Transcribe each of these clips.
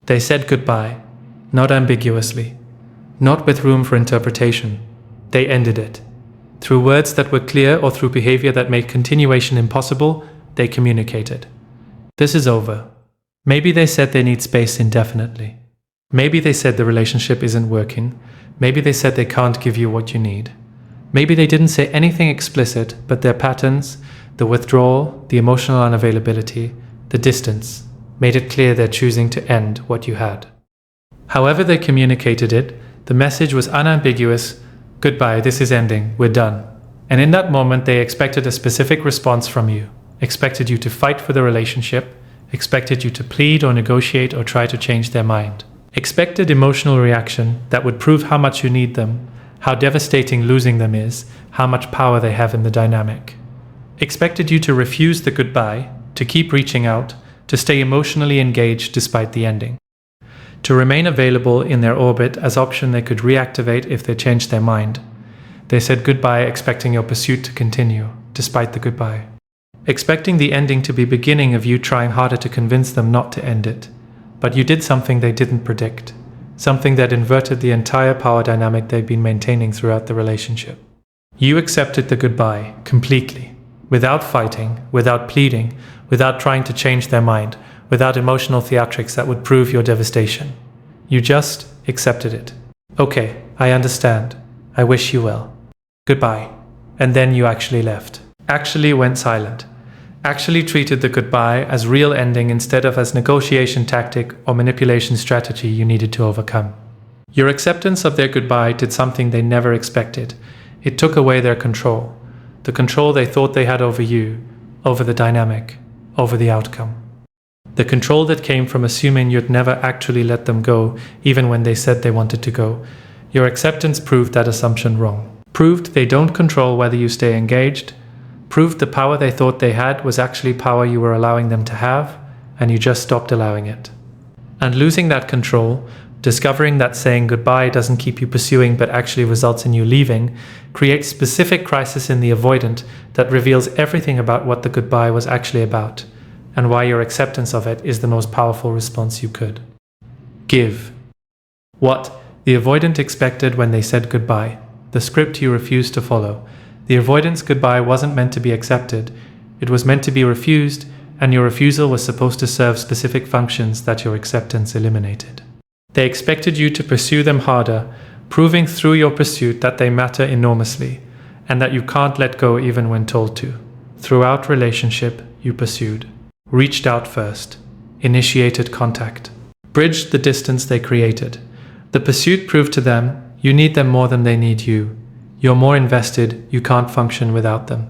They said goodbye, not ambiguously, not with room for interpretation. They ended it. Through words that were clear or through behavior that made continuation impossible, they communicated. This is over. Maybe they said they need space indefinitely. Maybe they said the relationship isn't working. Maybe they said they can't give you what you need. Maybe they didn't say anything explicit, but their patterns, the withdrawal, the emotional unavailability, the distance, made it clear they're choosing to end what you had. However they communicated it, the message was unambiguous: goodbye, this is ending, we're done. And in that moment they expected a specific response from you, expected you to fight for the relationship, expected you to plead or negotiate or try to change their mind. Expected emotional reaction that would prove how much you need them, how devastating losing them is, how much power they have in the dynamic. Expected you to refuse the goodbye, to keep reaching out, to stay emotionally engaged despite the ending. To remain available in their orbit as option they could reactivate if they changed their mind. They said goodbye expecting your pursuit to continue, despite the goodbye. Expecting the ending to be beginning of you trying harder to convince them not to end it. But you did something they didn't predict. Something that inverted the entire power dynamic they'd been maintaining throughout the relationship. You accepted the goodbye completely, without fighting, without pleading, without trying to change their mind, without emotional theatrics that would prove your devastation. You just accepted it. Okay, I understand. I wish you well. Goodbye. And then you actually left. Actually went silent. Actually treated the goodbye as real ending instead of as negotiation tactic or manipulation strategy you needed to overcome. Your acceptance of their goodbye did something they never expected. It took away their control. The control they thought they had over you, over the dynamic, over the outcome. The control that came from assuming you'd never actually let them go, even when they said they wanted to go. Your acceptance proved that assumption wrong. Proved they don't control whether you stay engaged. Proved the power they thought they had was actually power you were allowing them to have, and you just stopped allowing it. And losing that control, discovering that saying goodbye doesn't keep you pursuing but actually results in you leaving, creates specific crisis in the avoidant that reveals everything about what the goodbye was actually about, and why your acceptance of it is the most powerful response you could give. What the avoidant expected when they said goodbye, the script you refused to follow. The avoidance goodbye wasn't meant to be accepted, it was meant to be refused, and your refusal was supposed to serve specific functions that your acceptance eliminated. They expected you to pursue them harder, proving through your pursuit that they matter enormously, and that you can't let go even when told to. Throughout relationship, you pursued, reached out first, initiated contact, bridged the distance they created. The pursuit proved to them you need them more than they need you. You're more invested, you can't function without them.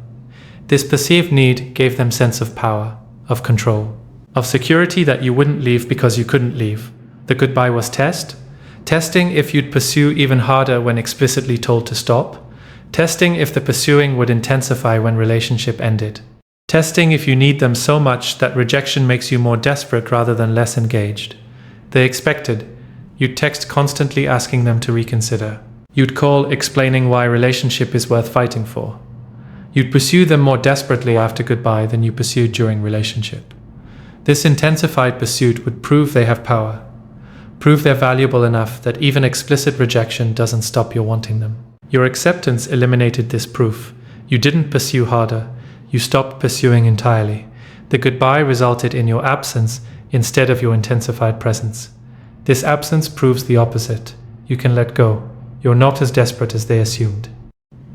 This perceived need gave them sense of power, of control, of security that you wouldn't leave because you couldn't leave. The goodbye was testing if you'd pursue even harder when explicitly told to stop, testing if the pursuing would intensify when relationship ended, testing if you need them so much that rejection makes you more desperate rather than less engaged. They expected you'd text constantly asking them to reconsider. You'd call explaining why relationship is worth fighting for. You'd pursue them more desperately after goodbye than you pursued during relationship. This intensified pursuit would prove they have power, prove they're valuable enough that even explicit rejection doesn't stop your wanting them. Your acceptance eliminated this proof. You didn't pursue harder. You stopped pursuing entirely. The goodbye resulted in your absence instead of your intensified presence. This absence proves the opposite. You can let go. You're not as desperate as they assumed.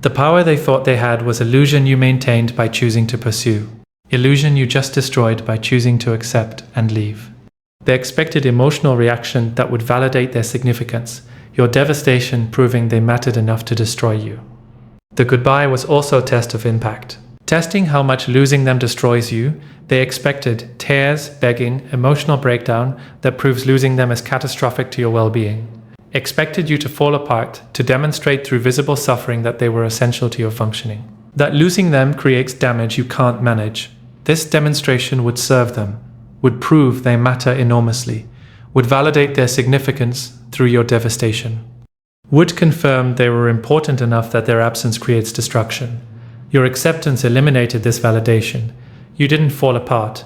The power they thought they had was illusion you maintained by choosing to pursue. Illusion you just destroyed by choosing to accept and leave. They expected emotional reaction that would validate their significance, your devastation proving they mattered enough to destroy you. The goodbye was also a test of impact. Testing how much losing them destroys you, they expected tears, begging, emotional breakdown that proves losing them is catastrophic to your well-being. Expected you to fall apart, to demonstrate through visible suffering that they were essential to your functioning. That losing them creates damage you can't manage. This demonstration would serve them, would prove they matter enormously, would validate their significance through your devastation, would confirm they were important enough that their absence creates destruction. Your acceptance eliminated this validation. You didn't fall apart.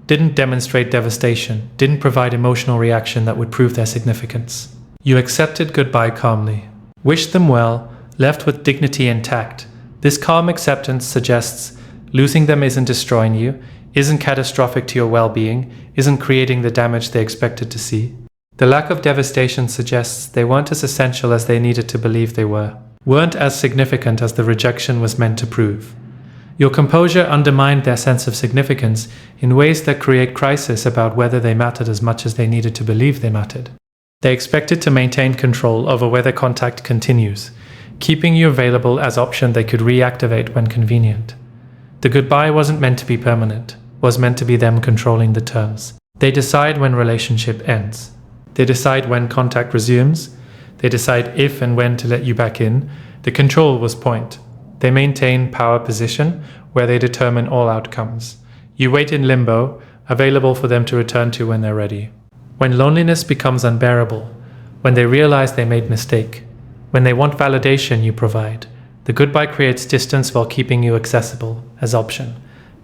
didn't demonstrate devastation, didn't provide emotional reaction that would prove their significance. You accepted goodbye calmly, wished them well, left with dignity intact. This calm acceptance suggests losing them isn't destroying you, isn't catastrophic to your well-being, isn't creating the damage they expected to see. The lack of devastation suggests they weren't as essential as they needed to believe they were, weren't as significant as the rejection was meant to prove. Your composure undermined their sense of significance in ways that create crisis about whether they mattered as much as they needed to believe they mattered. They expected to maintain control over whether contact continues, keeping you available as option they could reactivate when convenient. The goodbye wasn't meant to be permanent, was meant to be them controlling the terms. They decide when relationship ends. They decide when contact resumes. They decide if and when to let you back in. The control was point. They maintain power position where they determine all outcomes. You wait in limbo, available for them to return to when they're ready. When loneliness becomes unbearable, when they realize they made mistake, when they want validation, you provide. The goodbye creates distance while keeping you accessible as option.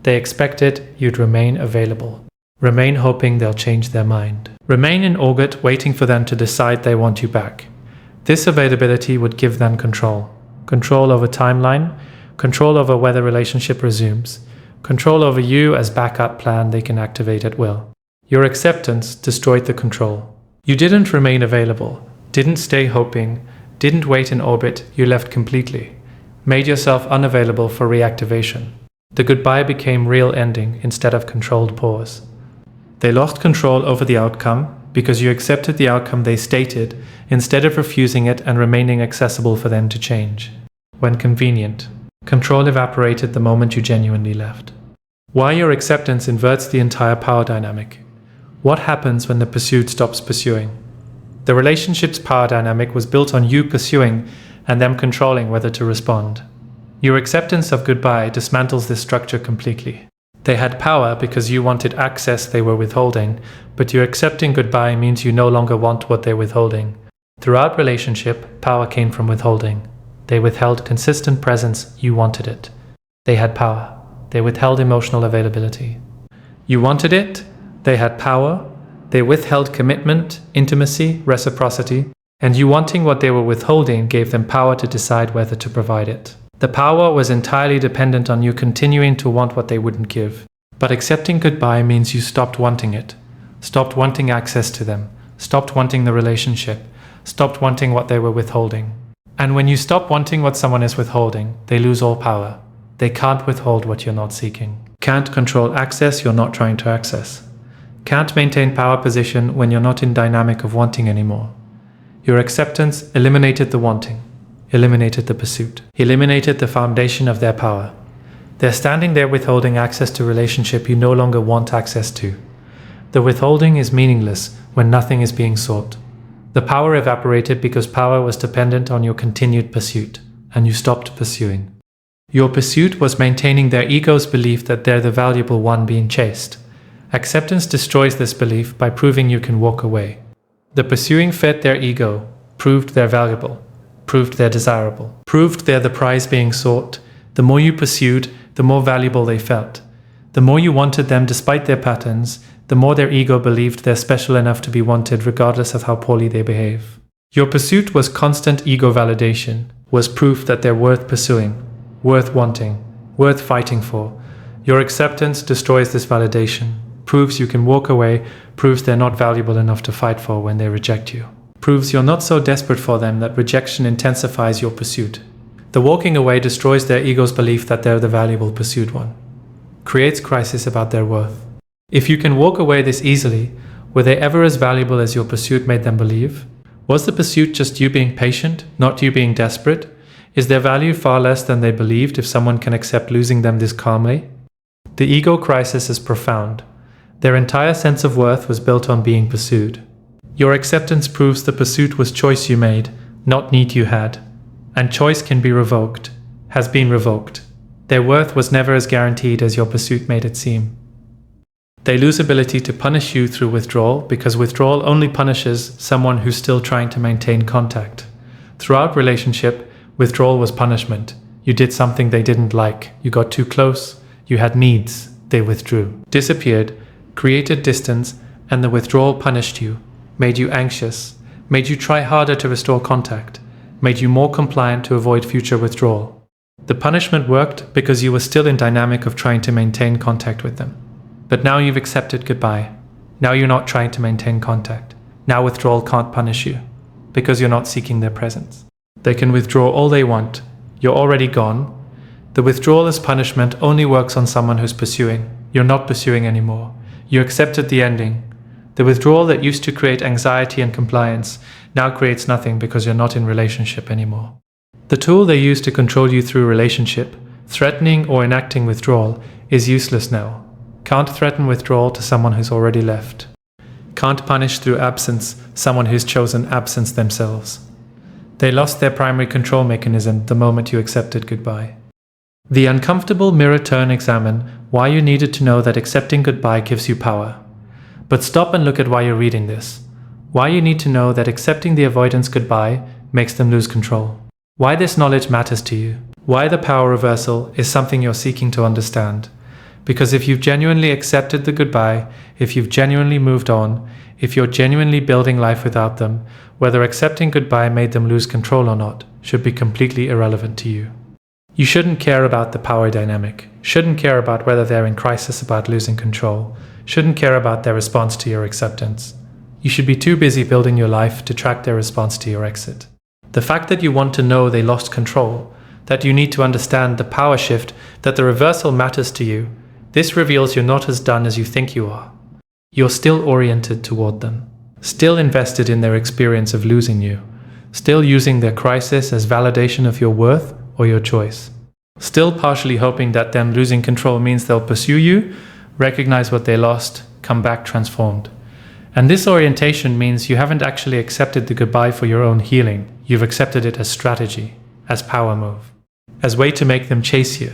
They expected you'd remain available. Remain hoping they'll change their mind. Remain in orbit waiting for them to decide they want you back. This availability would give them control. Control over timeline, control over whether relationship resumes, control over you as backup plan they can activate at will. Your acceptance destroyed the control. You didn't remain available, didn't stay hoping, didn't wait in orbit, you left completely. Made yourself unavailable for reactivation. The goodbye became real ending instead of controlled pause. They lost control over the outcome because you accepted the outcome they stated instead of refusing it and remaining accessible for them to change. When convenient, control evaporated the moment you genuinely left. Why your acceptance inverts the entire power dynamic. What happens when the pursued stops pursuing? The relationship's power dynamic was built on you pursuing and them controlling whether to respond. Your acceptance of goodbye dismantles this structure completely. They had power because you wanted access they were withholding, but you accepting goodbye means you no longer want what they're withholding. Throughout relationship, power came from withholding. They withheld consistent presence, you wanted it. They had power. They withheld emotional availability. You wanted it, they had power. They withheld commitment, intimacy, reciprocity, and you wanting what they were withholding gave them power to decide whether to provide it. The power was entirely dependent on you continuing to want what they wouldn't give. But accepting goodbye means you stopped wanting it, stopped wanting access to them, stopped wanting the relationship, stopped wanting what they were withholding. And when you stop wanting what someone is withholding, they lose all power. They can't withhold what you're not seeking. Can't control access you're not trying to access. Can't maintain power position when you're not in dynamic of wanting anymore. Your acceptance eliminated the wanting, eliminated the pursuit, eliminated the foundation of their power. They're standing there withholding access to relationship you no longer want access to. The withholding is meaningless when nothing is being sought. The power evaporated because power was dependent on your continued pursuit, and you stopped pursuing. Your pursuit was maintaining their ego's belief that they're the valuable one being chased. Acceptance destroys this belief by proving you can walk away. The pursuing fed their ego, proved they're valuable, proved they're desirable, proved they're the prize being sought. The more you pursued, the more valuable they felt. The more you wanted them despite their patterns, the more their ego believed they're special enough to be wanted regardless of how poorly they behave. Your pursuit was constant ego validation, was proof that they're worth pursuing, worth wanting, worth fighting for. Your acceptance destroys this validation, proves you can walk away, proves they're not valuable enough to fight for when they reject you. Proves you're not so desperate for them that rejection intensifies your pursuit. The walking away destroys their ego's belief that they're the valuable pursued one. Creates crisis about their worth. If you can walk away this easily, were they ever as valuable as your pursuit made them believe? Was the pursuit just you being patient, not you being desperate? Is their value far less than they believed if someone can accept losing them this calmly? The ego crisis is profound. Their entire sense of worth was built on being pursued. Your acceptance proves the pursuit was choice you made, not need you had. And choice can be revoked, has been revoked. Their worth was never as guaranteed as your pursuit made it seem. They lose ability to punish you through withdrawal because withdrawal only punishes someone who's still trying to maintain contact. Throughout relationship, withdrawal was punishment. You did something they didn't like. You got too close. You had needs. They withdrew. Disappeared. created distance, and the withdrawal punished you, made you anxious, made you try harder to restore contact, made you more compliant to avoid future withdrawal. The punishment worked because you were still in dynamic of trying to maintain contact with them. But now you've accepted goodbye. Now you're not trying to maintain contact. Now withdrawal can't punish you, because you're not seeking their presence. They can withdraw all they want. You're already gone. The withdrawal as punishment only works on someone who's pursuing. You're not pursuing anymore. You accepted the ending. The withdrawal that used to create anxiety and compliance now creates nothing because you're not in relationship anymore. The tool they use to control you through relationship, threatening or enacting withdrawal, is useless now. Can't threaten withdrawal to someone who's already left. Can't punish through absence someone who's chosen absence themselves. They lost their primary control mechanism the moment you accepted goodbye. The uncomfortable mirror turn examine why you needed to know that accepting goodbye gives you power. But stop and look at why you're reading this. Why you need to know that accepting the avoidance goodbye makes them lose control. Why this knowledge matters to you. Why the power reversal is something you're seeking to understand. Because if you've genuinely accepted the goodbye, if you've genuinely moved on, if you're genuinely building life without them, whether accepting goodbye made them lose control or not should be completely irrelevant to you. You shouldn't care about the power dynamic, shouldn't care about whether they're in crisis about losing control, shouldn't care about their response to your acceptance. You should be too busy building your life to track their response to your exit. The fact that you want to know they lost control, that you need to understand the power shift, that the reversal matters to you, this reveals you're not as done as you think you are. You're still oriented toward them, still invested in their experience of losing you, still using their crisis as validation of your worth or your choice, still partially hoping that them losing control means they'll pursue you, recognize what they lost, come back transformed. And this orientation means you haven't actually accepted the goodbye for your own healing. You've accepted it as strategy, as power move, as way to make them chase you.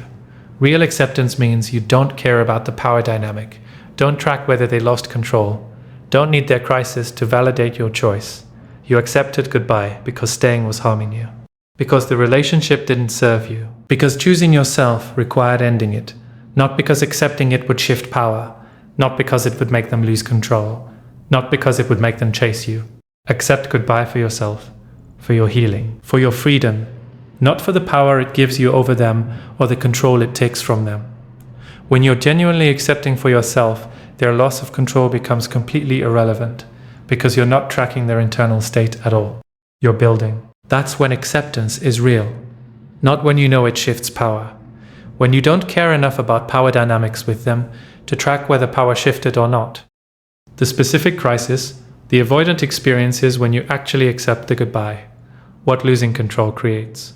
Real acceptance means you don't care about the power dynamic, don't track whether they lost control, don't need their crisis to validate your choice. You accepted goodbye because staying was harming you, because the relationship didn't serve you, because choosing yourself required ending it, not because accepting it would shift power, not because it would make them lose control, not because it would make them chase you. Accept goodbye for yourself, for your healing, for your freedom, not for the power it gives you over them or the control it takes from them. When you're genuinely accepting for yourself, their loss of control becomes completely irrelevant because you're not tracking their internal state at all. You're building. That's when acceptance is real, not when you know it shifts power. When you don't care enough about power dynamics with them to track whether power shifted or not. The specific crisis, the avoidant experience is when you actually accept the goodbye, what losing control creates.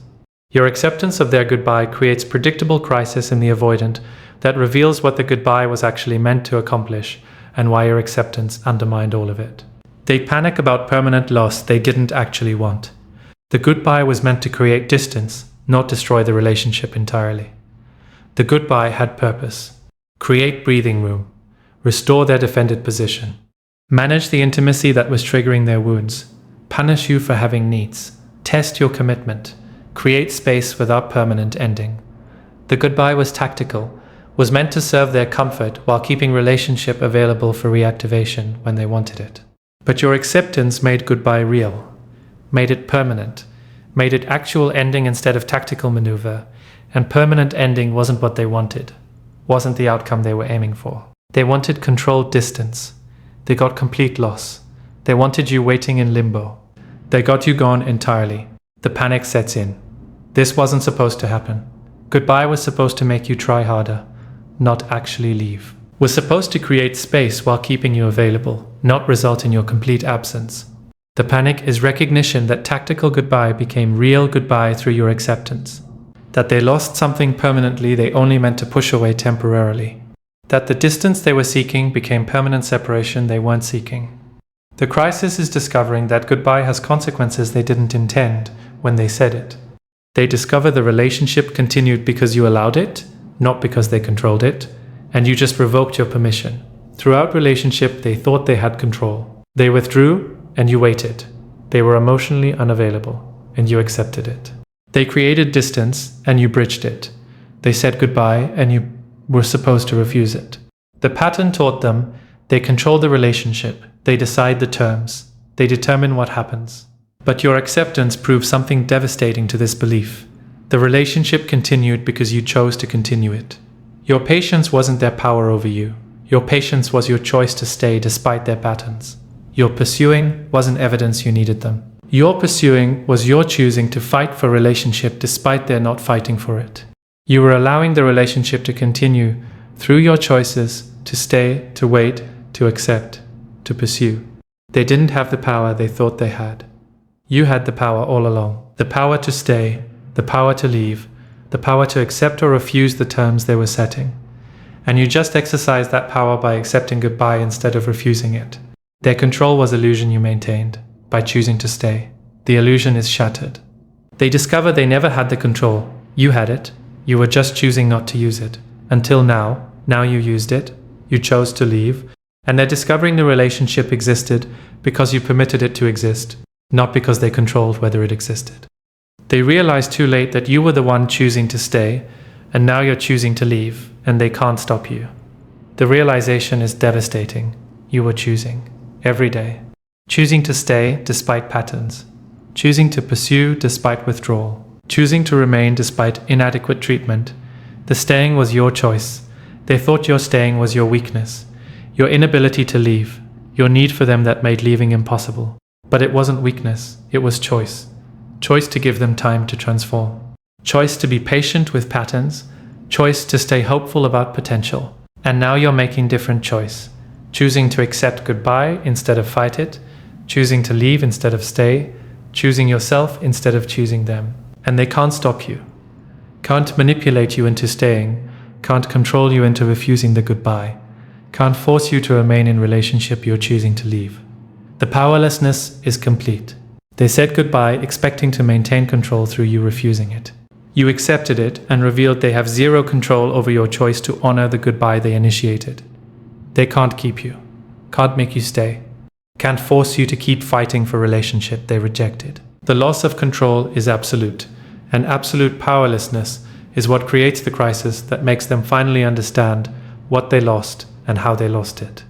Your acceptance of their goodbye creates predictable crisis in the avoidant that reveals what the goodbye was actually meant to accomplish and why your acceptance undermined all of it. They panic about permanent loss they didn't actually want. The goodbye was meant to create distance, not destroy the relationship entirely. The goodbye had purpose. Create breathing room. Restore their defended position. Manage the intimacy that was triggering their wounds. Punish you for having needs. Test your commitment. Create space without permanent ending. The goodbye was tactical, was meant to serve their comfort while keeping relationship available for reactivation when they wanted it. But your acceptance made goodbye real, made it permanent, made it actual ending instead of tactical maneuver, and permanent ending wasn't what they wanted, wasn't the outcome they were aiming for. They wanted controlled distance. They got complete loss. They wanted you waiting in limbo. They got you gone entirely. The panic sets in. This wasn't supposed to happen. Goodbye was supposed to make you try harder, not actually leave. Was supposed to create space while keeping you available, not result in your complete absence. The panic is recognition that tactical goodbye became real goodbye through your acceptance. That they lost something permanently they only meant to push away temporarily. That the distance they were seeking became permanent separation they weren't seeking. The crisis is discovering that goodbye has consequences they didn't intend when they said it. They discover the relationship continued because you allowed it, not because they controlled it, and you just revoked your permission. Throughout relationship, they thought they had control. They withdrew, and you waited. They were emotionally unavailable, and you accepted it. They created distance, and you bridged it. They said goodbye, and you were supposed to refuse it. The pattern taught them They control the relationship. They decide the terms. They determine what happens. But your acceptance proves something devastating to this belief. The relationship continued because you chose to continue it. Your patience wasn't their power over you. Your patience was your choice to stay despite their patterns. Your pursuing wasn't evidence you needed them. Your pursuing was your choosing to fight for relationship despite their not fighting for it. You were allowing the relationship to continue through your choices to stay, to wait, to accept, to pursue. They didn't have the power they thought they had. You had the power all along. The power to stay, the power to leave, the power to accept or refuse the terms they were setting. And you just exercised that power by accepting goodbye instead of refusing it. Their control was illusion you maintained by choosing to stay. The illusion is shattered. They discover they never had the control. You had it. You were just choosing not to use it. Until now. Now you used it. You chose to leave. And they're discovering the relationship existed because you permitted it to exist, not because they controlled whether it existed. They realized too late that you were the one choosing to stay, and now you're choosing to leave, and they can't stop you. The realization is devastating. You were choosing. Every day. Choosing to stay despite patterns. Choosing to pursue despite withdrawal. Choosing to remain despite inadequate treatment. The staying was your choice. They thought your staying was your weakness. Your inability to leave. Your need for them that made leaving impossible. But it wasn't weakness. It was choice. Choice to give them time to transform. Choice to be patient with patterns. Choice to stay hopeful about potential. And now you're making different choice. Choosing to accept goodbye instead of fight it. Choosing to leave instead of stay. Choosing yourself instead of choosing them. And they can't stop you. Can't manipulate you into staying. Can't control you into refusing the goodbye. Can't force you to remain in relationship you're choosing to leave. The powerlessness is complete. They said goodbye expecting to maintain control through you refusing it. You accepted it and revealed they have zero control over your choice to honor the goodbye they initiated. They can't keep you. Can't make you stay. Can't force you to keep fighting for relationship they rejected. The loss of control is absolute, and absolute powerlessness is what creates the crisis that makes them finally understand what they lost and how they lost it.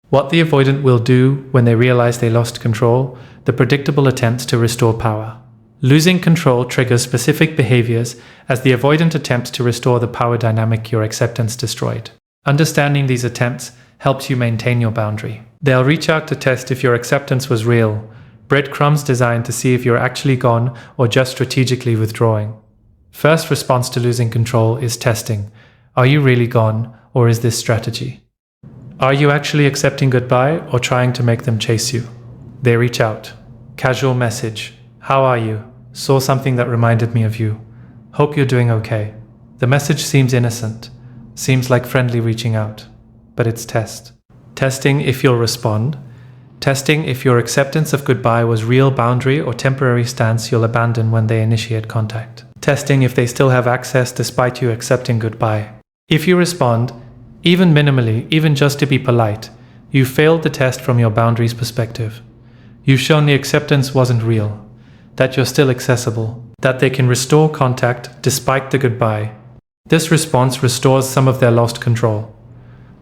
What the avoidant will do when they realize they lost control, the predictable attempts to restore power. Losing control triggers specific behaviors as the avoidant attempts to restore the power dynamic your acceptance destroyed. Understanding these attempts helps you maintain your boundary. They'll reach out to test if your acceptance was real, breadcrumbs designed to see if you're actually gone or just strategically withdrawing. First response to losing control is testing. Are you really gone, or is this strategy? Are you actually accepting goodbye or trying to make them chase you? They reach out. Casual message. How are you? Saw something that reminded me of you. Hope you're doing okay. The message seems innocent. Seems like friendly reaching out. But it's test. Testing if you'll respond. Testing if your acceptance of goodbye was real boundary or temporary stance you'll abandon when they initiate contact. Testing if they still have access despite you accepting goodbye. If you respond, even minimally, even just to be polite, you failed the test from your boundaries perspective. You've shown the acceptance wasn't real, that you're still accessible, that they can restore contact despite the goodbye. This response restores some of their lost control.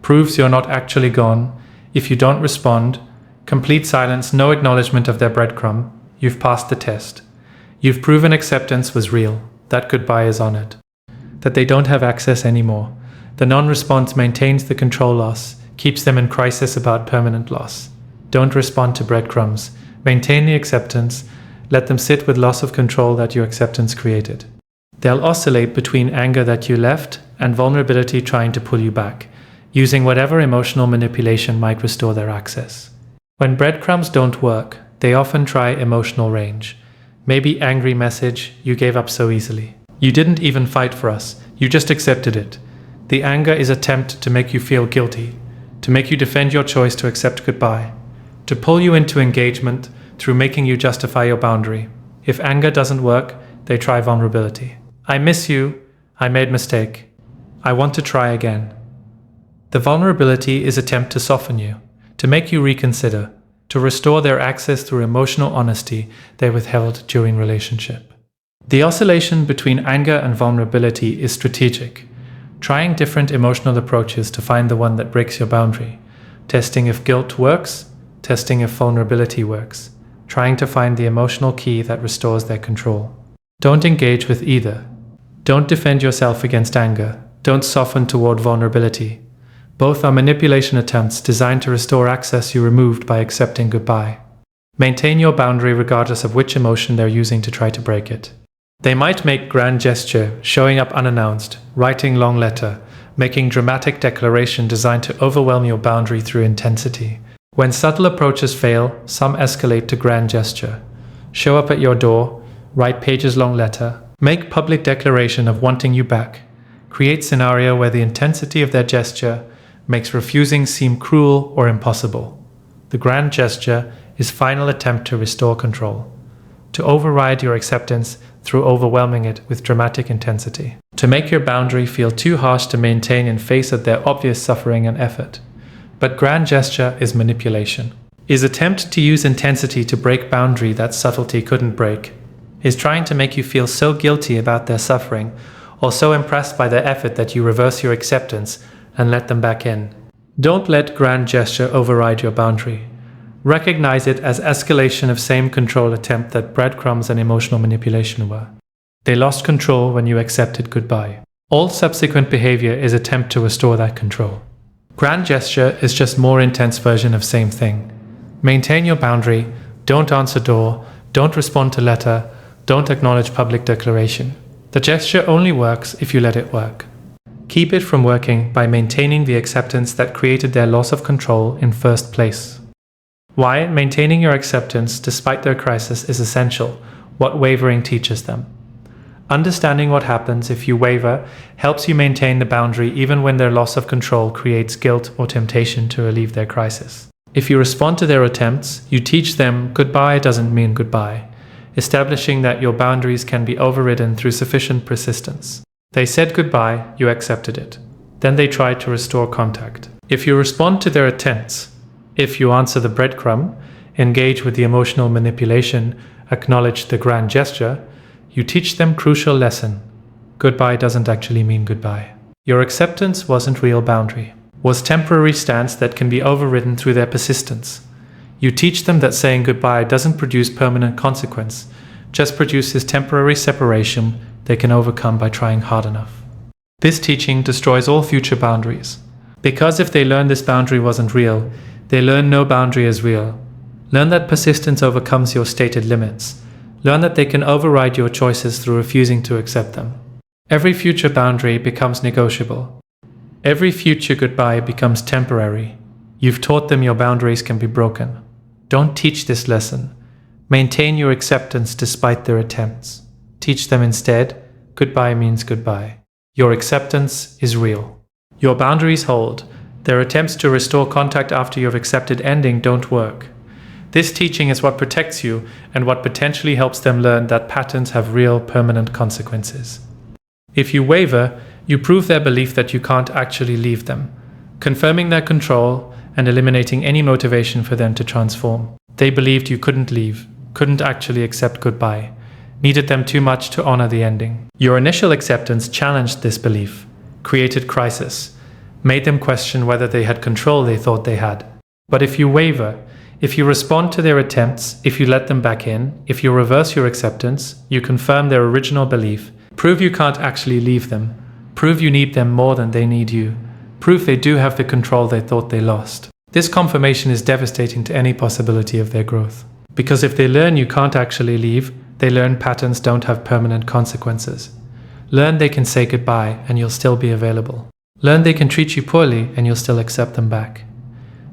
Proves you're not actually gone. If you don't respond, complete silence, no acknowledgement of their breadcrumb, you've passed the test. You've proven acceptance was real, that goodbye is honored, that they don't have access anymore. The non-response maintains the control loss, keeps them in crisis about permanent loss. Don't respond to breadcrumbs. Maintain the acceptance. Let them sit with loss of control that your acceptance created. They'll oscillate between anger that you left and vulnerability trying to pull you back, using whatever emotional manipulation might restore their access. When breadcrumbs don't work, they often try emotional range. Maybe angry message, you gave up so easily. You didn't even fight for us, you just accepted it. The anger is attempt to make you feel guilty, to make you defend your choice to accept goodbye, to pull you into engagement through making you justify your boundary. If anger doesn't work, they try vulnerability. I miss you, I made mistake. I want to try again. The vulnerability is attempt to soften you, to make you reconsider, to restore their access through emotional honesty they withheld during relationship. The oscillation between anger and vulnerability is strategic, trying different emotional approaches to find the one that breaks your boundary, testing if guilt works, testing if vulnerability works, trying to find the emotional key that restores their control. Don't engage with either. Don't defend yourself against anger. Don't soften toward vulnerability. Both are manipulation attempts designed to restore access you removed by accepting goodbye. Maintain your boundary regardless of which emotion they're using to try to break it. They might make grand gesture, showing up unannounced, writing long letter, making dramatic declaration designed to overwhelm your boundary through intensity. When subtle approaches fail, some escalate to grand gesture. Show up at your door, write pages-long letter, make public declaration of wanting you back. Create scenario where the intensity of their gesture makes refusing seem cruel or impossible. The grand gesture is final attempt to restore control, to override your acceptance through overwhelming it with dramatic intensity, to make your boundary feel too harsh to maintain in face of their obvious suffering and effort. But grand gesture is manipulation, is attempt to use intensity to break boundary that subtlety couldn't break, is trying to make you feel so guilty about their suffering or so impressed by their effort that you reverse your acceptance and let them back in. Don't let grand gesture override your boundary. Recognize it as escalation of same control attempt that breadcrumbs and emotional manipulation were. They lost control when you accepted goodbye. All subsequent behavior is attempt to restore that control. Grand gesture is just more intense version of same thing. Maintain your boundary, don't answer door, don't respond to letter, don't acknowledge public declaration. The gesture only works if you let it work. Keep it from working by maintaining the acceptance that created their loss of control in first place. Why maintaining your acceptance despite their crisis is essential, what wavering teaches them. Understanding what happens if you waver helps you maintain the boundary even when their loss of control creates guilt or temptation to relieve their crisis. If you respond to their attempts, you teach them goodbye doesn't mean goodbye, establishing that your boundaries can be overridden through sufficient persistence. They said goodbye, you accepted it. Then they tried to restore contact. If you respond to their attempts, if you answer the breadcrumb, engage with the emotional manipulation, acknowledge the grand gesture, you teach them crucial lesson. Goodbye doesn't actually mean goodbye. Your acceptance wasn't real boundary, was temporary stance that can be overridden through their persistence. You teach them that saying goodbye doesn't produce permanent consequence, just produces temporary separation they can overcome by trying hard enough. This teaching destroys all future boundaries. Because if they learn this boundary wasn't real, they learn no boundary is real. Learn that persistence overcomes your stated limits. Learn that they can override your choices through refusing to accept them. Every future boundary becomes negotiable. Every future goodbye becomes temporary. You've taught them your boundaries can be broken. Don't teach this lesson. Maintain your acceptance despite their attempts. Teach them instead, goodbye means goodbye. Your acceptance is real. Your boundaries hold. Their attempts to restore contact after you've accepted ending don't work. This teaching is what protects you and what potentially helps them learn that patterns have real, permanent consequences. If you waver, you prove their belief that you can't actually leave them, confirming their control and eliminating any motivation for them to transform. They believed you couldn't leave, couldn't actually accept goodbye, needed them too much to honor the ending. Your initial acceptance challenged this belief, created crisis, made them question whether they had control they thought they had. But if you waver, if you respond to their attempts, if you let them back in, if you reverse your acceptance, you confirm their original belief, prove you can't actually leave them, prove you need them more than they need you, prove they do have the control they thought they lost. This confirmation is devastating to any possibility of their growth. Because if they learn you can't actually leave, they learn patterns don't have permanent consequences. Learn they can say goodbye and you'll still be available. Learn they can treat you poorly and you'll still accept them back.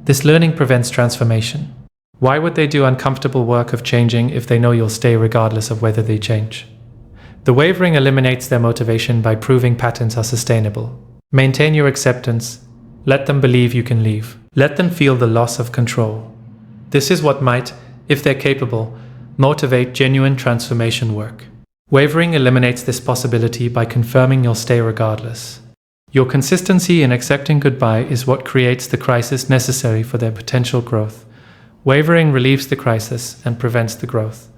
This learning prevents transformation. Why would they do uncomfortable work of changing if they know you'll stay regardless of whether they change? The wavering eliminates their motivation by proving patterns are sustainable. Maintain your acceptance. Let them believe you can leave. Let them feel the loss of control. This is what might, if they're capable, motivate genuine transformation work. Wavering eliminates this possibility by confirming you'll stay regardless. Your consistency in accepting goodbye is what creates the crisis necessary for their potential growth. Wavering relieves the crisis and prevents the growth.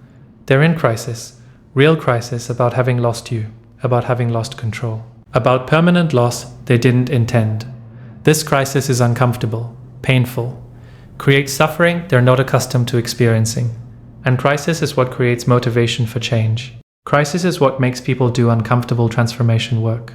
They're in crisis, real crisis about having lost you, about having lost control, about permanent loss they didn't intend. This crisis is uncomfortable. painful, create suffering they're not accustomed to experiencing. And crisis is what creates motivation for change. Crisis is what makes people do uncomfortable transformation work.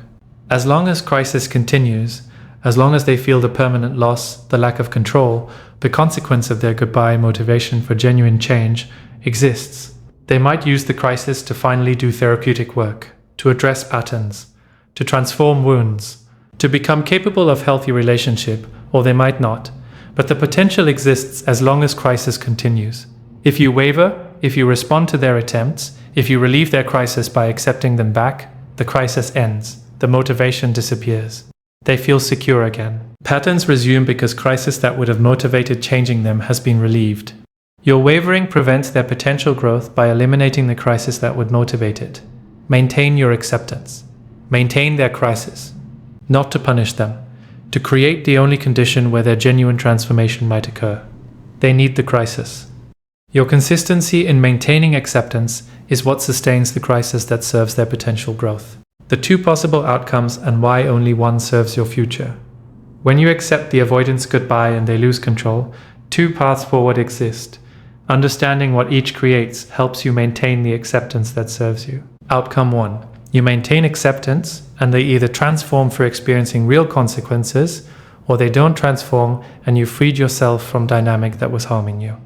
As long as crisis continues, as long as they feel the permanent loss, the lack of control, the consequence of their goodbye motivation for genuine change exists. They might use the crisis to finally do therapeutic work, to address patterns, to transform wounds, to become capable of healthy relationship, or they might not. But the potential exists as long as crisis continues. If you waver, if you respond to their attempts, if you relieve their crisis by accepting them back, the crisis ends, the motivation disappears. They feel secure again. Patterns resume because crisis that would have motivated changing them has been relieved. Your wavering prevents their potential growth by eliminating the crisis that would motivate it. Maintain your acceptance. Maintain their crisis. Not to punish them, to create the only condition where their genuine transformation might occur. They need the crisis. Your consistency in maintaining acceptance is what sustains the crisis that serves their potential growth. The two possible outcomes and why only one serves your future. When you accept the avoidance goodbye and they lose control, two paths forward exist. Understanding what each creates helps you maintain the acceptance that serves you. Outcome 1. You maintain acceptance and they either transform for experiencing real consequences or they don't transform and you freed yourself from dynamic that was harming you.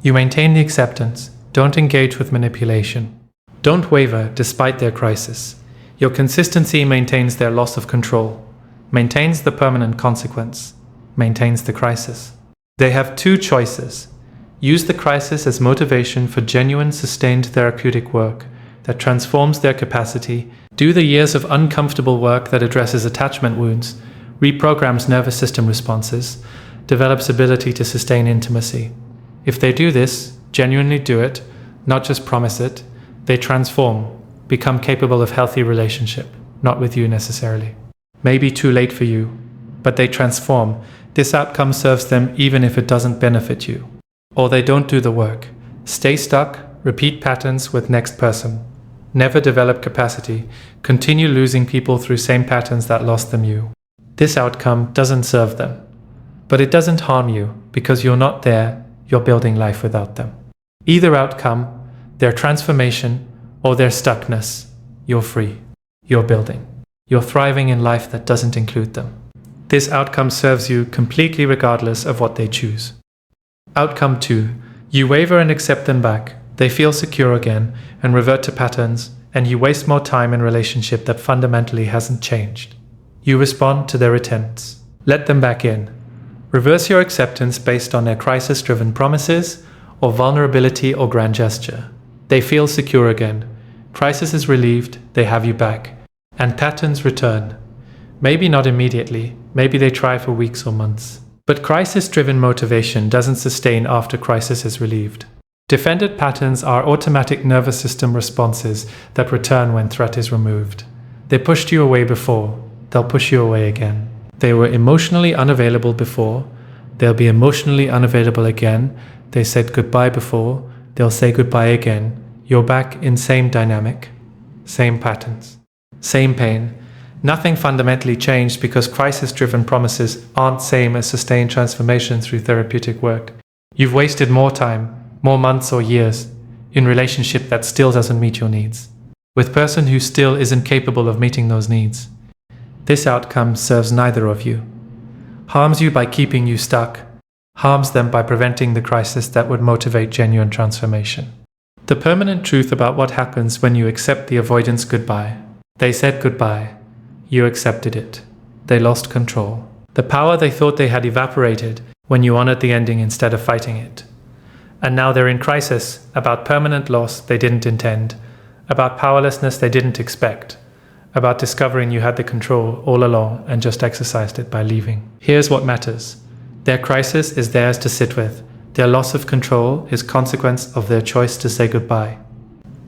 You maintain the acceptance. Don't engage with manipulation. Don't waver despite their crisis. Your consistency maintains their loss of control, maintains the permanent consequence, maintains the crisis. They have two choices. Use the crisis as motivation for genuine, sustained therapeutic work that transforms their capacity, do the years of uncomfortable work that addresses attachment wounds, reprograms nervous system responses, develops ability to sustain intimacy. If they do this, genuinely do it, not just promise it, they transform, become capable of healthy relationship, not with you necessarily. Maybe too late for you, but they transform. This outcome serves them even if it doesn't benefit you. Or they don't do the work. Stay stuck, repeat patterns with next person. Never develop capacity, continue losing people through same patterns that lost them you. This outcome doesn't serve them. But it doesn't harm you because you're not there, you're building life without them. Either outcome, their transformation, or their stuckness, you're free, you're building, you're thriving in life that doesn't include them. This outcome serves you completely regardless of what they choose. Outcome 2, you waver and accept them back, they feel secure again and revert to patterns, and you waste more time in relationship that fundamentally hasn't changed. You respond to their attempts. Let them back in. Reverse your acceptance based on their crisis-driven promises or vulnerability or grand gesture. They feel secure again. Crisis is relieved, they have you back. And patterns return. Maybe not immediately, maybe they try for weeks or months. But crisis-driven motivation doesn't sustain after crisis is relieved. Defended patterns are automatic nervous system responses that return when threat is removed. They pushed you away before, they'll push you away again. They were emotionally unavailable before, they'll be emotionally unavailable again. They said goodbye before, they'll say goodbye again. You're back in same dynamic, same patterns, same pain. Nothing fundamentally changed because crisis-driven promises aren't same as sustained transformation through therapeutic work. You've wasted more time, more months or years, in relationship that still doesn't meet your needs, with person who still isn't capable of meeting those needs. This outcome serves neither of you. Harms you by keeping you stuck, harms them by preventing the crisis that would motivate genuine transformation. The permanent truth about what happens when you accept the avoidance goodbye. They said goodbye. You accepted it. They lost control. The power they thought they had evaporated when you honored the ending instead of fighting it. And now they're in crisis about permanent loss they didn't intend, about powerlessness they didn't expect, about discovering you had the control all along and just exercised it by leaving. Here's what matters. Their crisis is theirs to sit with. Their loss of control is consequence of their choice to say goodbye.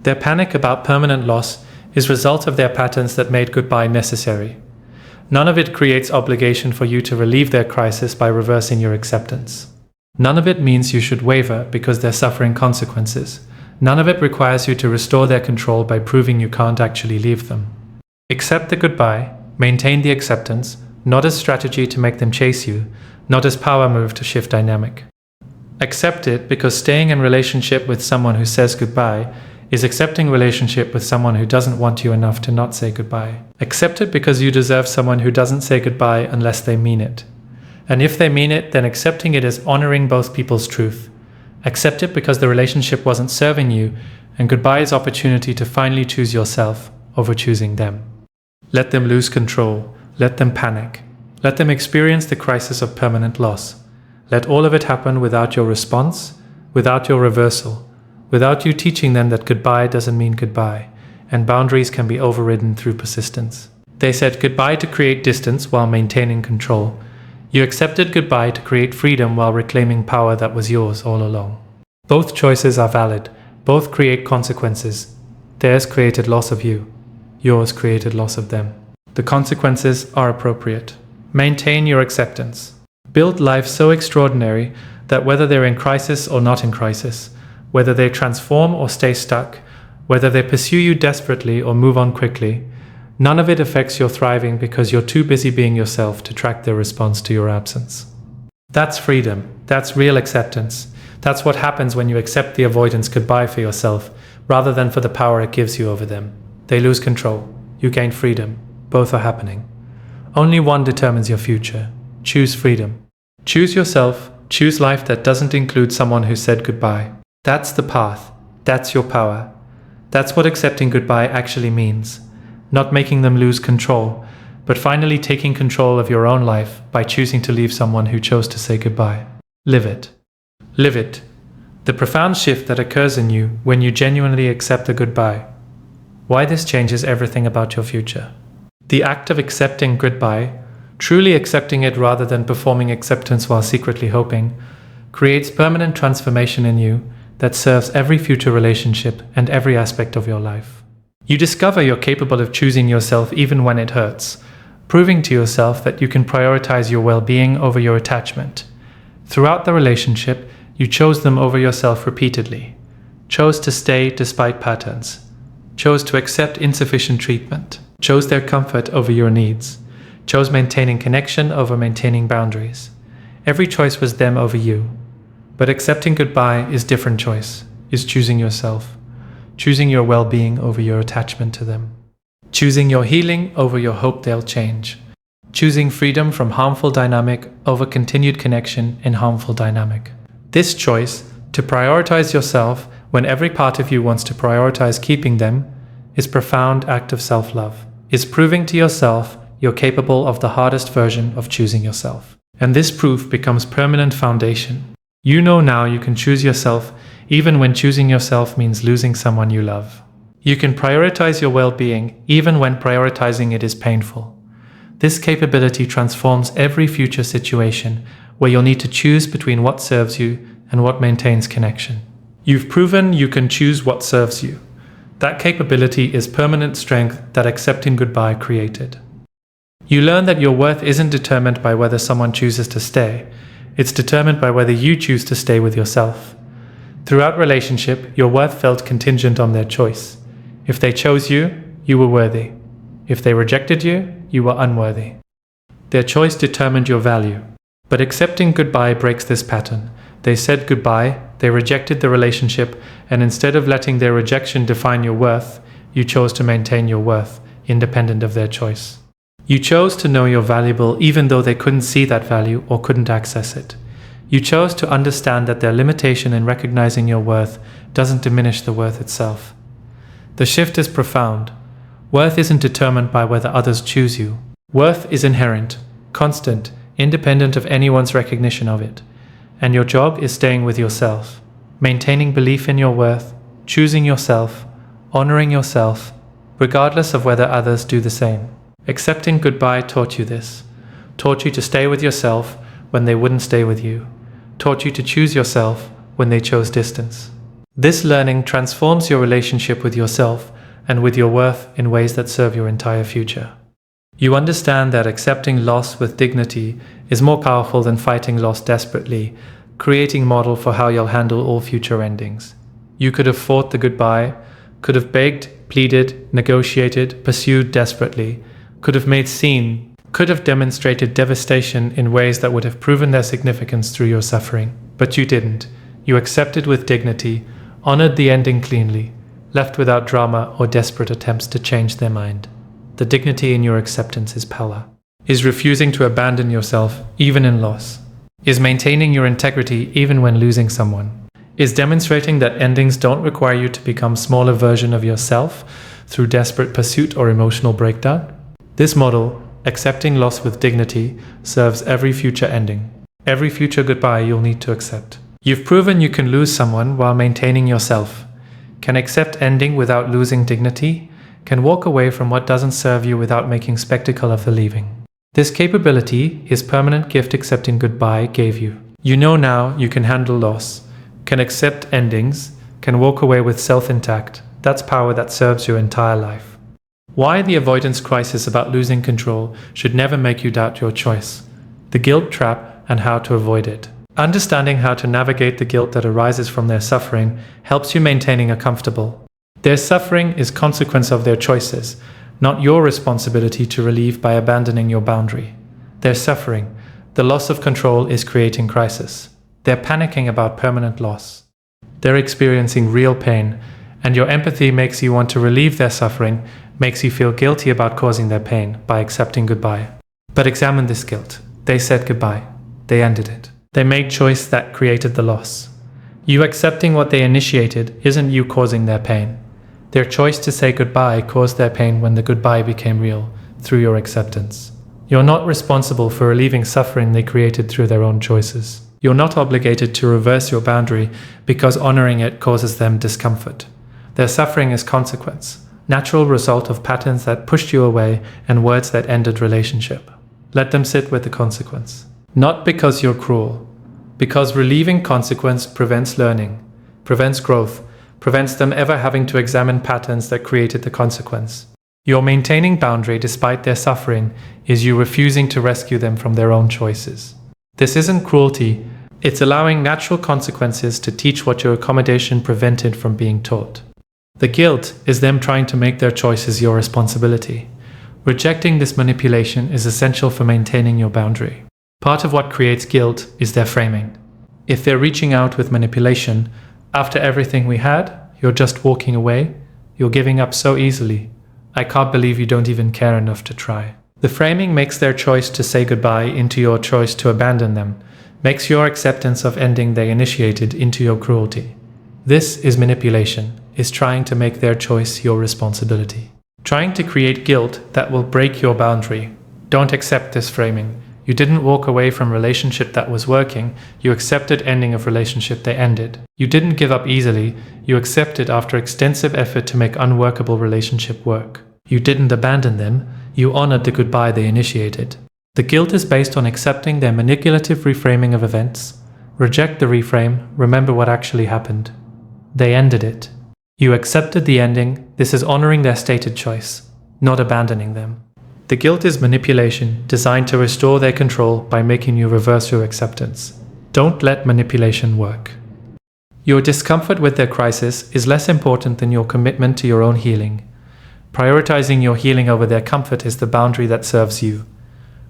Their panic about permanent loss is result of their patterns that made goodbye necessary. None of it creates obligation for you to relieve their crisis by reversing your acceptance. None of it means you should waver because they're suffering consequences. None of it requires you to restore their control by proving you can't actually leave them. Accept the goodbye, maintain the acceptance, not as strategy to make them chase you, not as power move to shift dynamic. Accept it because staying in relationship with someone who says goodbye is accepting relationship with someone who doesn't want you enough to not say goodbye. Accept it because you deserve someone who doesn't say goodbye unless they mean it. And if they mean it, then accepting it is honoring both people's truth. Accept it because the relationship wasn't serving you, and goodbye is opportunity to finally choose yourself over choosing them. Let them lose control. Let them panic. Let them experience the crisis of permanent loss. Let all of it happen without your response, without your reversal, without you teaching them that goodbye doesn't mean goodbye, and boundaries can be overridden through persistence. They said goodbye to create distance while maintaining control. You accepted goodbye to create freedom while reclaiming power that was yours all along. Both choices are valid. Both create consequences. Theirs created loss of you. Yours created loss of them. The consequences are appropriate. Maintain your acceptance. Build life so extraordinary that whether they're in crisis or not in crisis, whether they transform or stay stuck, whether they pursue you desperately or move on quickly, none of it affects your thriving because you're too busy being yourself to track their response to your absence. That's freedom. That's real acceptance. That's what happens when you accept the avoidance goodbye for yourself, rather than for the power it gives you over them. They lose control. You gain freedom. Both are happening. Only one determines your future. Choose freedom. Choose yourself. Choose life that doesn't include someone who said goodbye. That's the path. That's your power. That's what accepting goodbye actually means. Not making them lose control, but finally taking control of your own life by choosing to leave someone who chose to say goodbye. Live it. Live it. The profound shift that occurs in you when you genuinely accept a goodbye. Why this changes everything about your future. The act of accepting goodbye, truly accepting it rather than performing acceptance while secretly hoping, creates permanent transformation in you that serves every future relationship and every aspect of your life. You discover you're capable of choosing yourself even when it hurts, proving to yourself that you can prioritize your well-being over your attachment. Throughout the relationship, you chose them over yourself repeatedly, chose to stay despite patterns, chose to accept insufficient treatment, chose their comfort over your needs, chose maintaining connection over maintaining boundaries. Every choice was them over you. But accepting goodbye is different choice, is choosing yourself, choosing your well-being over your attachment to them, choosing your healing over your hope they'll change, choosing freedom from harmful dynamic over continued connection in harmful dynamic. This choice, to prioritize yourself when every part of you wants to prioritize keeping them, is profound act of self-love, is proving to yourself you're capable of the hardest version of choosing yourself. And this proof becomes permanent foundation. You know now you can choose yourself even when choosing yourself means losing someone you love. You can prioritize your well-being even when prioritizing it is painful. This capability transforms every future situation where you'll need to choose between what serves you and what maintains connection. You've proven you can choose what serves you. That capability is permanent strength that accepting goodbye created. You learn that your worth isn't determined by whether someone chooses to stay. It's determined by whether you choose to stay with yourself. Throughout relationship, your worth felt contingent on their choice. If they chose you, you were worthy. If they rejected you, you were unworthy. Their choice determined your value. But accepting goodbye breaks this pattern. They said goodbye, they rejected the relationship, and instead of letting their rejection define your worth, you chose to maintain your worth, independent of their choice. You chose to know you're valuable even though they couldn't see that value or couldn't access it. You chose to understand that their limitation in recognizing your worth doesn't diminish the worth itself. The shift is profound. Worth isn't determined by whether others choose you. Worth is inherent, constant, independent of anyone's recognition of it. And your job is staying with yourself, maintaining belief in your worth, choosing yourself, honoring yourself, regardless of whether others do the same. Accepting goodbye taught you this, taught you to stay with yourself when they wouldn't stay with you, taught you to choose yourself when they chose distance. This learning transforms your relationship with yourself and with your worth in ways that serve your entire future. You understand that accepting loss with dignity is more powerful than fighting loss desperately, creating a model for how you'll handle all future endings. You could have fought the goodbye, could have begged, pleaded, negotiated, pursued desperately, could have made scene, could have demonstrated devastation in ways that would have proven their significance through your suffering. But you didn't. You accepted with dignity, honored the ending cleanly, left without drama or desperate attempts to change their mind. The dignity in your acceptance is power. Is refusing to abandon yourself, even in loss. Is maintaining your integrity even when losing someone. Is demonstrating that endings don't require you to become a smaller version of yourself through desperate pursuit or emotional breakdown. This model, accepting loss with dignity, serves every future ending, every future goodbye you'll need to accept. You've proven you can lose someone while maintaining yourself, can accept ending without losing dignity, can walk away from what doesn't serve you without making spectacle of the leaving. This capability his permanent gift accepting goodbye gave you. You know now you can handle loss, can accept endings, can walk away with self intact. That's power that serves your entire life. Why the avoidance crisis about losing control should never make you doubt your choice. The guilt trap and how to avoid it. Understanding how to navigate the guilt that arises from their suffering helps you maintaining a comfortable. Their suffering is consequence of their choices, not your responsibility to relieve by abandoning your boundary. Their suffering, the loss of control, is creating crisis. They're panicking about permanent loss. They're experiencing real pain, and your empathy makes you want to relieve their suffering, makes you feel guilty about causing their pain by accepting goodbye. But examine this guilt. They said goodbye. They ended it. They made choice that created the loss. You accepting what they initiated isn't you causing their pain. Their choice to say goodbye caused their pain when the goodbye became real, through your acceptance. You're not responsible for relieving suffering they created through their own choices. You're not obligated to reverse your boundary because honoring it causes them discomfort. Their suffering is consequence, natural result of patterns that pushed you away and words that ended relationship. Let them sit with the consequence. Not because you're cruel, because relieving consequence prevents learning, prevents growth, prevents them ever having to examine patterns that created the consequence. Your maintaining boundary despite their suffering is you refusing to rescue them from their own choices. This isn't cruelty, it's allowing natural consequences to teach what your accommodation prevented from being taught. The guilt is them trying to make their choices your responsibility. Rejecting this manipulation is essential for maintaining your boundary. Part of what creates guilt is their framing. If they're reaching out with manipulation, after everything we had, you're just walking away, you're giving up so easily. I can't believe you don't even care enough to try. The framing makes their choice to say goodbye into your choice to abandon them, makes your acceptance of ending they initiated into your cruelty. This is manipulation, is trying to make their choice your responsibility. Trying to create guilt that will break your boundary. Don't accept this framing. You didn't walk away from relationship that was working, you accepted ending of relationship they ended. You didn't give up easily, you accepted after extensive effort to make unworkable relationship work. You didn't abandon them, you honored the goodbye they initiated. The guilt is based on accepting their manipulative reframing of events. Reject the reframe, remember what actually happened. They ended it. You accepted the ending, this is honoring their stated choice, not abandoning them. The guilt is manipulation designed to restore their control by making you reverse your acceptance. Don't let manipulation work. Your discomfort with their crisis is less important than your commitment to your own healing. Prioritizing your healing over their comfort is the boundary that serves you.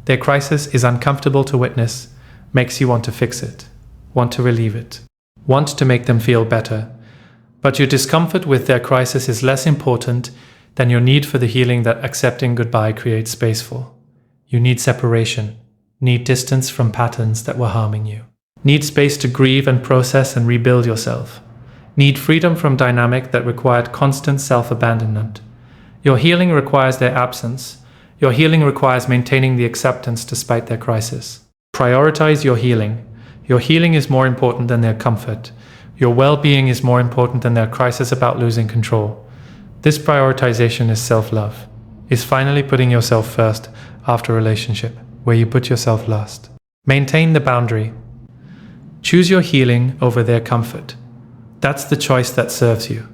Their crisis is uncomfortable to witness, makes you want to fix it, want to relieve it, want to make them feel better. But your discomfort with their crisis is less important than your need for the healing that accepting goodbye creates space for. You need separation, need distance from patterns that were harming you. Need space to grieve and process and rebuild yourself. Need freedom from dynamic that required constant self-abandonment. Your healing requires their absence. Your healing requires maintaining the acceptance despite their crisis. Prioritize your healing. Your healing is more important than their comfort. Your well-being is more important than their crisis about losing control. This prioritization is self-love, is finally putting yourself first after a relationship, where you put yourself last. Maintain the boundary. Choose your healing over their comfort. That's the choice that serves you.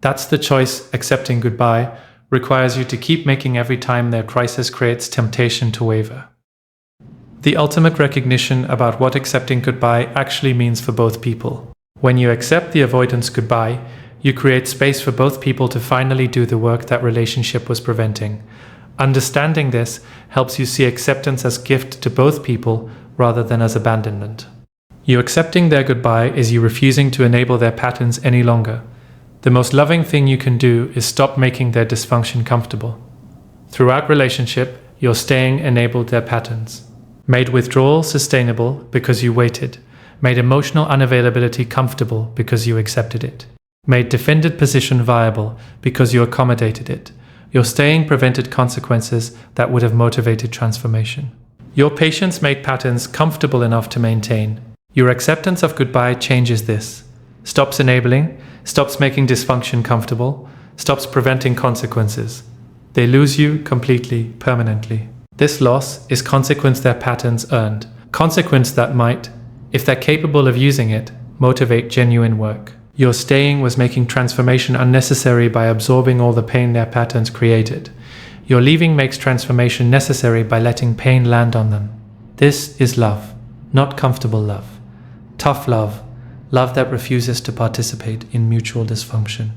That's the choice accepting goodbye requires you to keep making every time their crisis creates temptation to waver. The ultimate recognition about what accepting goodbye actually means for both people. When you accept the avoidance goodbye, you create space for both people to finally do the work that relationship was preventing. Understanding this helps you see acceptance as gift to both people rather than as abandonment. You accepting their goodbye is you refusing to enable their patterns any longer. The most loving thing you can do is stop making their dysfunction comfortable. Throughout relationship, your staying enabled their patterns. Made withdrawal sustainable because you waited. Made emotional unavailability comfortable because you accepted it. Made defended position viable because you accommodated it. Your staying prevented consequences that would have motivated transformation. Your patience made patterns comfortable enough to maintain. Your acceptance of goodbye changes this. Stops enabling, stops making dysfunction comfortable, stops preventing consequences. They lose you completely, permanently. This loss is consequence their patterns earned. Consequence that might, if they're capable of using it, motivate genuine work. Your staying was making transformation unnecessary by absorbing all the pain their patterns created. Your leaving makes transformation necessary by letting pain land on them. This is love, not comfortable love. Tough love, love that refuses to participate in mutual dysfunction.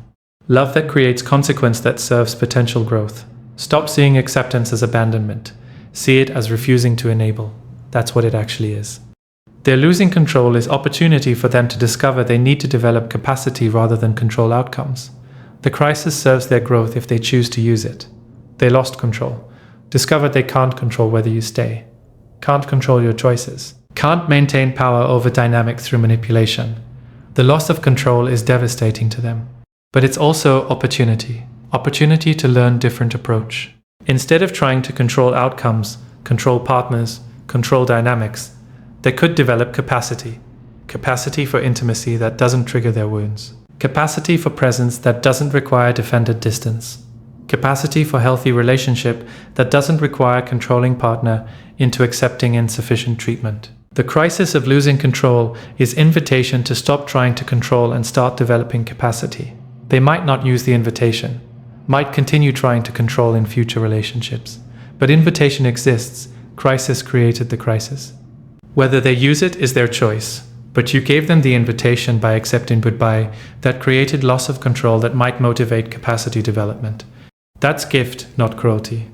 Love that creates consequence that serves potential growth. Stop seeing acceptance as abandonment. See it as refusing to enable. That's what it actually is. Their losing control is opportunity for them to discover they need to develop capacity rather than control outcomes. The crisis serves their growth if they choose to use it. They lost control. Discovered they can't control whether you stay. Can't control your choices. Can't maintain power over dynamic through manipulation. The loss of control is devastating to them. But it's also opportunity. Opportunity to learn different approach. Instead of trying to control outcomes, control partners, control dynamics, they could develop capacity. Capacity for intimacy that doesn't trigger their wounds. Capacity for presence that doesn't require defended distance. Capacity for healthy relationship that doesn't require controlling partner into accepting insufficient treatment. The crisis of losing control is invitation to stop trying to control and start developing capacity. They might not use the invitation, might continue trying to control in future relationships. But invitation exists. Crisis created the crisis. Whether they use it is their choice, but you gave them the invitation by accepting goodbye that created loss of control that might motivate capacity development. That's gift, not cruelty.